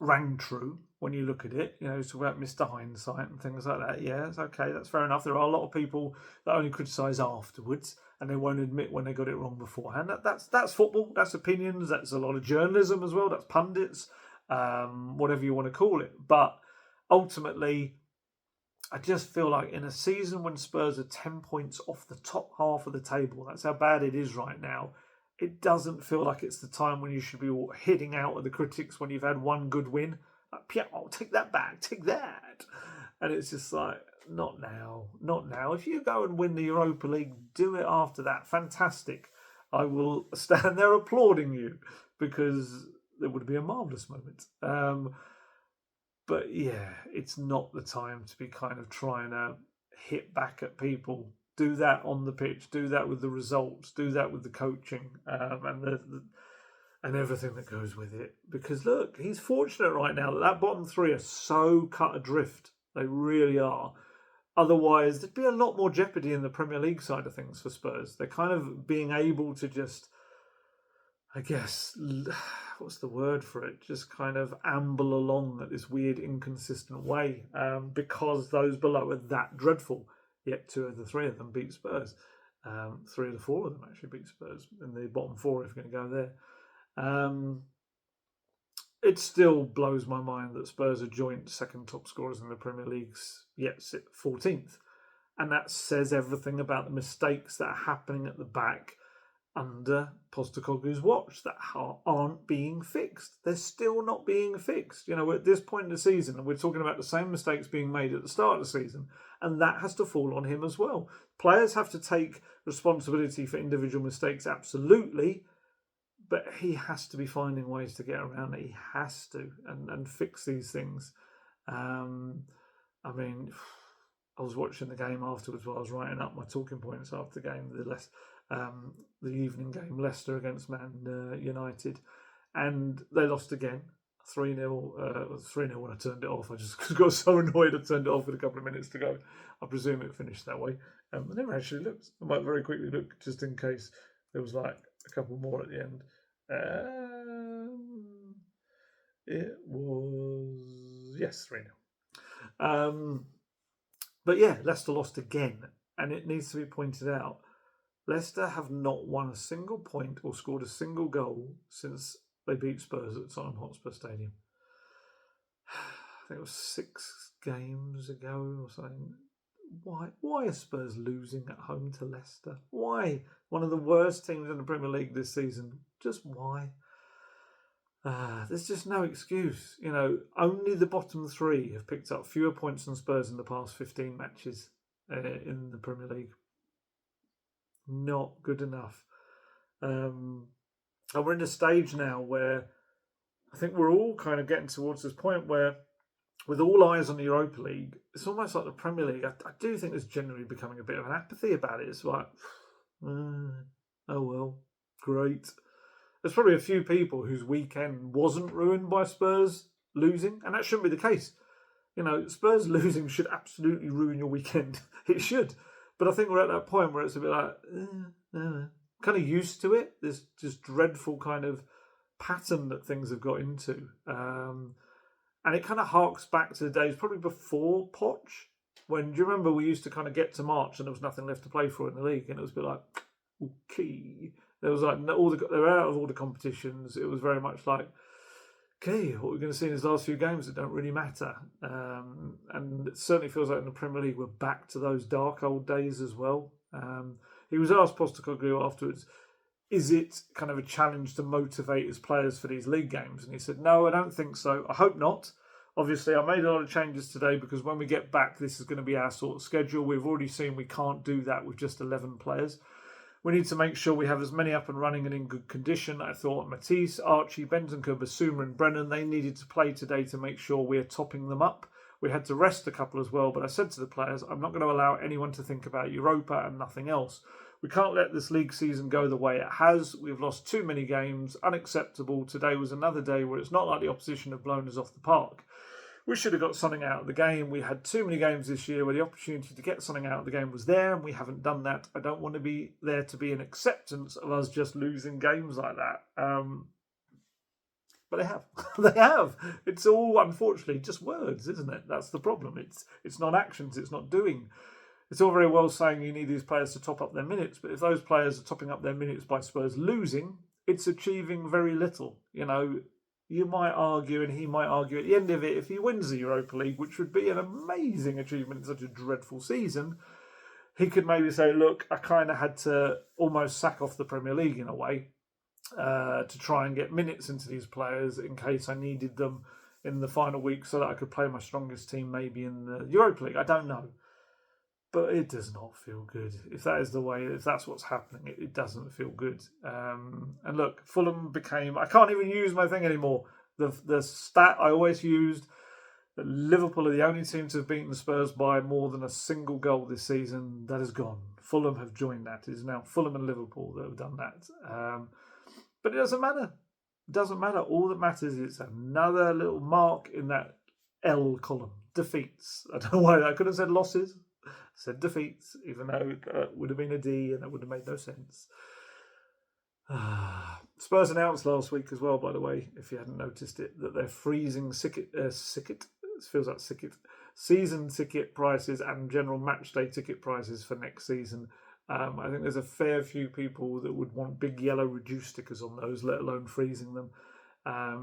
Speaker 1: rang true when you look at it. He's talking about Mr. Hindsight and things like that. Yeah, it's okay. That's fair enough. There are a lot of people that only criticise afterwards and they won't admit when they got it wrong beforehand. That's football. That's opinions. That's a lot of journalism as well. That's pundits, whatever you want to call it. But ultimately, I just feel like in a season when Spurs are 10 points off the top half of the table, that's how bad it is right now. It doesn't feel like it's the time when you should be hitting out at the critics when you've had one good win. Like, Pierre, take that back, take that. And it's just like, not now, not now. If you go and win the Europa League, do it after that. Fantastic. I will stand there applauding you because it would be a marvellous moment. But yeah, it's not the time to be kind of trying to hit back at people. Do that on the pitch. Do that with the results. Do that with the coaching and everything that goes with it. Because look, he's fortunate right now that bottom three are so cut adrift. They really are. Otherwise, there'd be a lot more jeopardy in the Premier League side of things for Spurs. They're kind of being able to just, I guess, what's the word for it? Just kind of amble along at this weird, inconsistent way because those below are that dreadful. Yet 2 of the 3 of them beat Spurs. 3 of the 4 of them actually beat Spurs in the bottom 4 if you're going to go there. It still blows my mind that Spurs are joint second top scorers in the Premier League's yet 14th. And that says everything about the mistakes that are happening at the back under Postecoglou's watch that aren't being fixed. They're still not being fixed. We're at this point in the season and we're talking about the same mistakes being made at the start of the season, and that has to fall on him as well. Players have to take responsibility for individual mistakes, absolutely, but he has to be finding ways to get around it. He has to and fix these things. I mean, I was watching the game afterwards while I was writing up my talking points after the game, the evening game, Leicester against Man United, and they lost again, 3-0. 3-0 when I turned it off. I just got so annoyed I turned it off with a couple of minutes to go. I presume it finished that way. I never actually looked. I might very quickly look just in case there was like a couple more at the end. It was, yes, 3-0. But yeah, Leicester lost again, and it needs to be pointed out, Leicester have not won a single point or scored a single goal since they beat Spurs at Tottenham Hotspur Stadium. I think it was 6 games ago or something. Why are Spurs losing at home to Leicester? Why? One of the worst teams in the Premier League this season. Just why? There's just no excuse. Only the bottom 3 have picked up fewer points than Spurs in the past 15 matches in the Premier League. Not good enough. And we're in a stage now where I think we're all kind of getting towards this point where, with all eyes on the Europa League, it's almost like the Premier League. I do think there's generally becoming a bit of an apathy about it. It's like, oh well, great. There's probably a few people whose weekend wasn't ruined by Spurs losing, and that shouldn't be the case. Spurs losing should absolutely ruin your weekend. It should. But I think we're at that point where it's a bit like, kind of used to it. This just dreadful kind of pattern that things have got into. And it kind of harks back to the days probably before Poch. Do you remember we used to kind of get to March and there was nothing left to play for in the league, and it was a bit like, okay. There was like they were out of all the competitions. It was very much like, okay, what we're going to see in his last few games that don't really matter. And it certainly feels like in the Premier League we're back to those dark old days as well. He was asked, Postecoglou, afterwards, is it kind of a challenge to motivate his players for these league games? And he said, no, I don't think so. I hope not. Obviously, I made a lot of changes today because when we get back, this is going to be our sort of schedule. We've already seen we can't do that with just 11 players. We need to make sure we have as many up and running and in good condition. I thought Matisse, Archie, Bentancur, Bissouma and Brennan, they needed to play today to make sure we're topping them up. We had to rest a couple as well, but I said to the players, I'm not going to allow anyone to think about Europa and nothing else. We can't let this league season go the way it has. We've lost too many games. Unacceptable. Today was another day where it's not like the opposition have blown us off the park. We should have got something out of the game. We had too many games this year where the opportunity to get something out of the game was there, and we haven't done that. I don't want to be there to be an acceptance of us just losing games like that. But they have. They have. It's all, unfortunately, just words, isn't it? That's the problem. It's not actions. It's not doing. It's all very well saying you need these players to top up their minutes, but if those players are topping up their minutes by Spurs losing, it's achieving very little. You might argue, and he might argue at the end of it, if he wins the Europa League, which would be an amazing achievement in such a dreadful season, he could maybe say, look, I kind of had to almost sack off the Premier League in a way to try and get minutes into these players in case I needed them in the final week so that I could play my strongest team maybe in the Europa League. I don't know. But it does not feel good. If that is the way, if that's what's happening, it doesn't feel good. And look, Fulham became, I can't even use my thing anymore. The stat I always used, that Liverpool are the only team to have beaten the Spurs by more than a single goal this season, that is gone. Fulham have joined that. It is now Fulham and Liverpool that have done that. But it doesn't matter. It doesn't matter. All that matters is another little mark in that L column. Defeats. I don't know why I could have said losses. Said defeats, even though it would have been a D and that would have made no sense. Spurs announced last week as well, by the way, if you hadn't noticed it, that they're freezing it feels like season ticket prices and general match day ticket prices for next season. I think there's a fair few people that would want big yellow reduced stickers on those, let alone freezing them,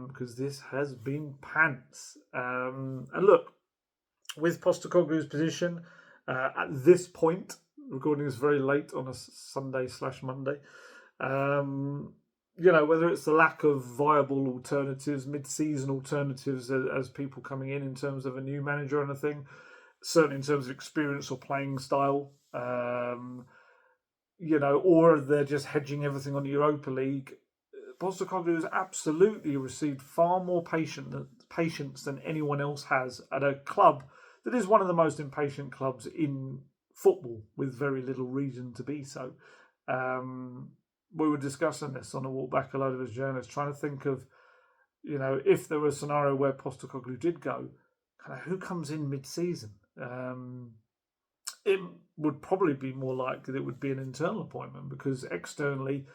Speaker 1: because this has been pants. And look, with Postecoglou's position, at this point, recording this very late on a Sunday/Monday, whether it's the lack of viable alternatives, mid-season alternatives as people coming in terms of a new manager and a thing, certainly in terms of experience or playing style, or they're just hedging everything on the Europa League. Postecoglou has absolutely received far more patience than anyone else has at a club that is one of the most impatient clubs in football, with very little reason to be so. We were discussing this on a walk back, a load of us journalists, trying to think of, if there was a scenario where Postecoglou did go, kind of who comes in mid-season? It would probably be more likely that it would be an internal appointment, because externally,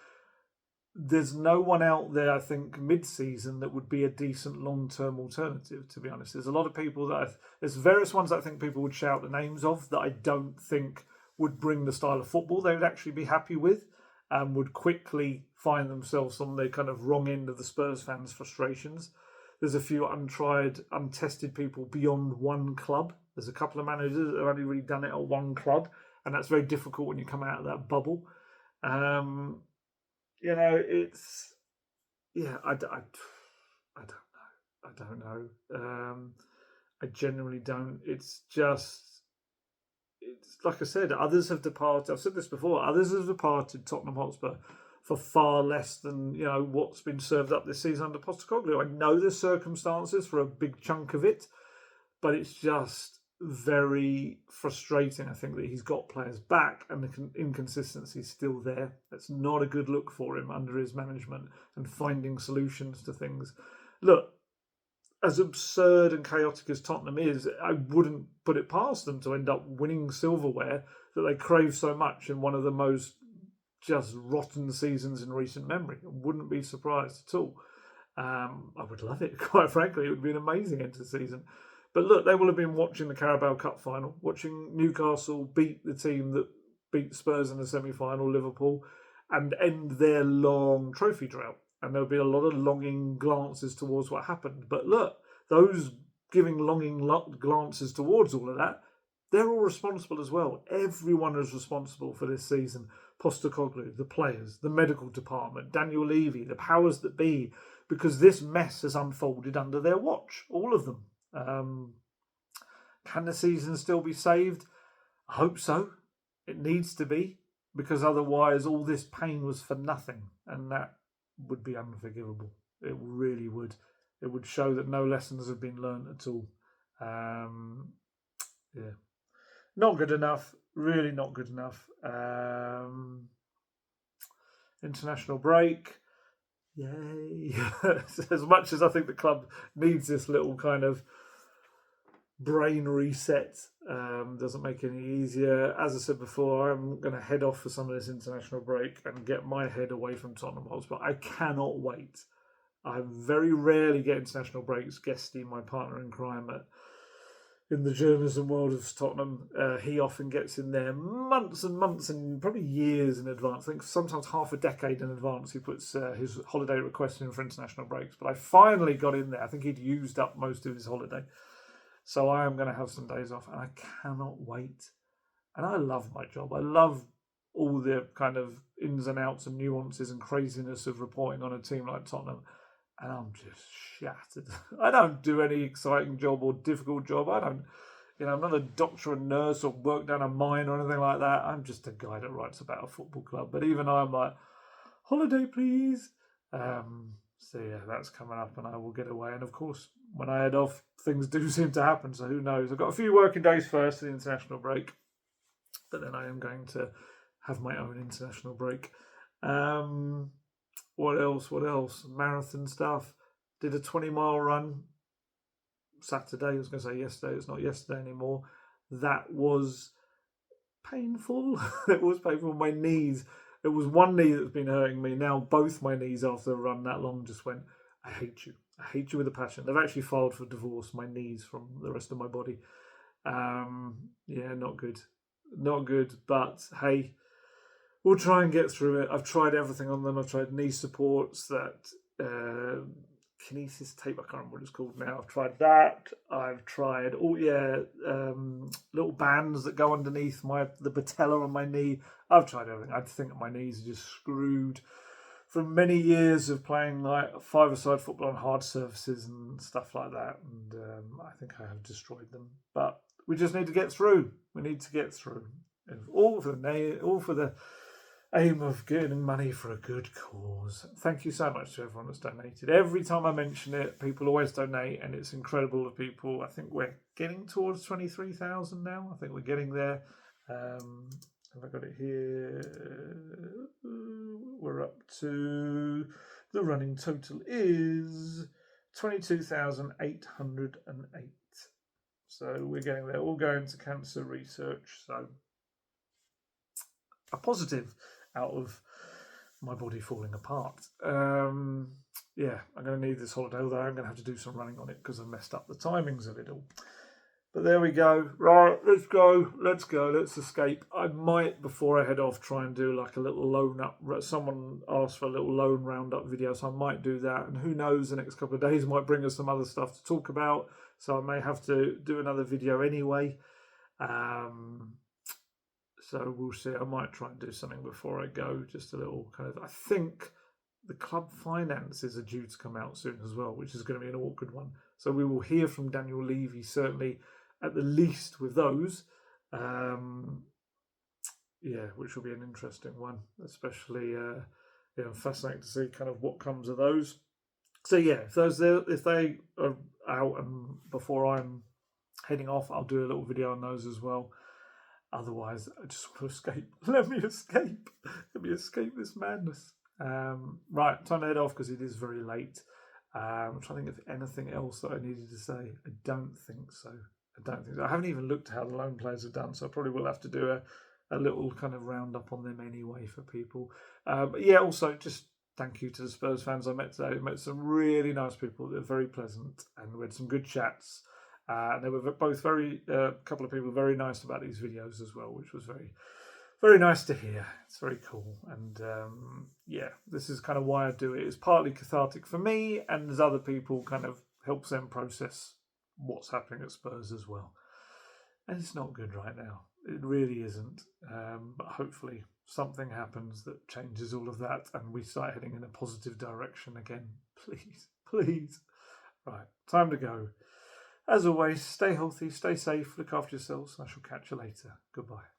Speaker 1: there's no one out there, I think, mid-season that would be a decent long-term alternative, to be honest. There's a lot of people there's various ones that I think people would shout the names of that I don't think would bring the style of football they would actually be happy with, and would quickly find themselves on the kind of wrong end of the Spurs fans' frustrations. There's a few untried, untested people beyond one club. There's a couple of managers that have only really done it at one club, and that's very difficult when you come out of that bubble. I don't know. I genuinely don't. It's like I said, others have departed. I've said this before. Others have departed Tottenham Hotspur for far less than what's been served up this season under Postecoglou. I know there's circumstances for a big chunk of it, but it's just very frustrating. I think that he's got players back and the inconsistency is still there. That's not a good look for him under his management and finding solutions to things. Look, as absurd and chaotic as Tottenham is, I wouldn't put it past them to end up winning silverware that they crave so much in one of the most just rotten seasons in recent memory. I wouldn't be surprised at all. I would love it, quite frankly. It would be an amazing end to the season. But look, they will have been watching the Carabao Cup final, watching Newcastle beat the team that beat Spurs in the semi-final, Liverpool, and end their long trophy drought. And there'll be a lot of longing glances towards what happened. But look, those giving longing glances towards all of that, they're all responsible as well. Everyone is responsible for this season. Postecoglou, the players, the medical department, Daniel Levy, the powers that be, because this mess has unfolded under their watch, all of them. Can the season still be saved? I hope so. It needs to be, because otherwise all this pain was for nothing, and that would be unforgivable. It really would. It would show that no lessons have been learned at all. Not good enough. Really not good enough. International break. Yay. As much as I think the club needs this little kind of brain reset doesn't make it any easier. As I said before, I'm going to head off for some of this international break and get my head away from Tottenham Hotspur. I cannot wait. I very rarely get international breaks guesting my partner in crime in the journalism world of Tottenham. He often gets in there months and months and probably years in advance. I think sometimes half a decade in advance he puts his holiday request in for international breaks. But I finally got in there. I think he'd used up most of his holiday. So I am going to have some days off and I cannot wait. And I love my job. I love all the kind of ins and outs and nuances and craziness of reporting on a team like Tottenham. And I'm just shattered. I don't do any exciting job or difficult job. I'm not a doctor or nurse or work down a mine or anything like that. I'm just a guy that writes about a football club. But even I'm like, holiday, please. So yeah, that's coming up and I will get away. And of course, when I head off, things do seem to happen. So who knows? I've got a few working days first for the international break. But then I am going to have my own international break. What else? Marathon stuff. Did a 20-mile run Saturday. I was going to say yesterday. It's not yesterday anymore. That was painful. It was painful. My knees. It was one knee that's been hurting me. Now both my knees after a run that long just went, I hate you. I hate you with a passion. They've actually filed for divorce, my knees from the rest of my body. Yeah, not good. Not good. But hey, we'll try and get through it. I've tried everything on them. I've tried knee supports, that kinesis tape. I can't remember what it's called now. I've tried that. I've tried little bands that go underneath the patella on my knee. I've tried everything. I think my knees are just screwed from many years of playing like five-a-side football on hard surfaces and stuff like that. And I think I have destroyed them. But we just need to get through. We need to get through. And all for the aim of getting money for a good cause. Thank you so much to everyone that's donated. Every time I mention it, people always donate, and it's incredible of people. I think we're getting towards 23,000 now. I think we're getting there. Have I got it here? We're up to, the running total is 22,808. So we're getting there. All going to cancer research. So a positive out of my body falling apart. Yeah, I'm going to need this holiday, although I'm going to have to do some running on it because I messed up the timings of it all. But there we go. Right, let's go. Let's escape. I might, before I head off, try and do like a little loan up. Someone asked for a little loan roundup video, so I might do that. And who knows, the next couple of days might bring us some other stuff to talk about. So I may have to do another video anyway. So we'll see. I might try and do something before I go. Just a little kind of, I think the club finances are due to come out soon as well, which is going to be an awkward one. So we will hear from Daniel Levy, certainly at the least with those. Yeah, which will be an interesting one, especially fascinating to see kind of what comes of those. So yeah, if they are out and before I'm heading off, I'll do a little video on those as well. Otherwise, I just want to escape. Let me escape. Let me escape this madness. Right, time to head off because it is very late. I'm trying to think of anything else that I needed to say. I don't think so. I haven't even looked at how the loan players have done, so I probably will have to do a little kind of roundup on them anyway for people. But yeah, also just thank you to the Spurs fans I met today. I met some really nice people. They're very pleasant, and we had some good chats. And they were both a couple of people very nice about these videos as well, which was very, very nice to hear. It's very cool. And yeah, this is kind of why I do it. It's partly cathartic for me, and there's other people kind of helps them process what's happening at Spurs as well. And it's not good right now. It really isn't. But hopefully something happens that changes all of that and we start heading in a positive direction again. Please, please. Right, time to go. As always, stay healthy, stay safe, look after yourselves, and I shall catch you later. Goodbye.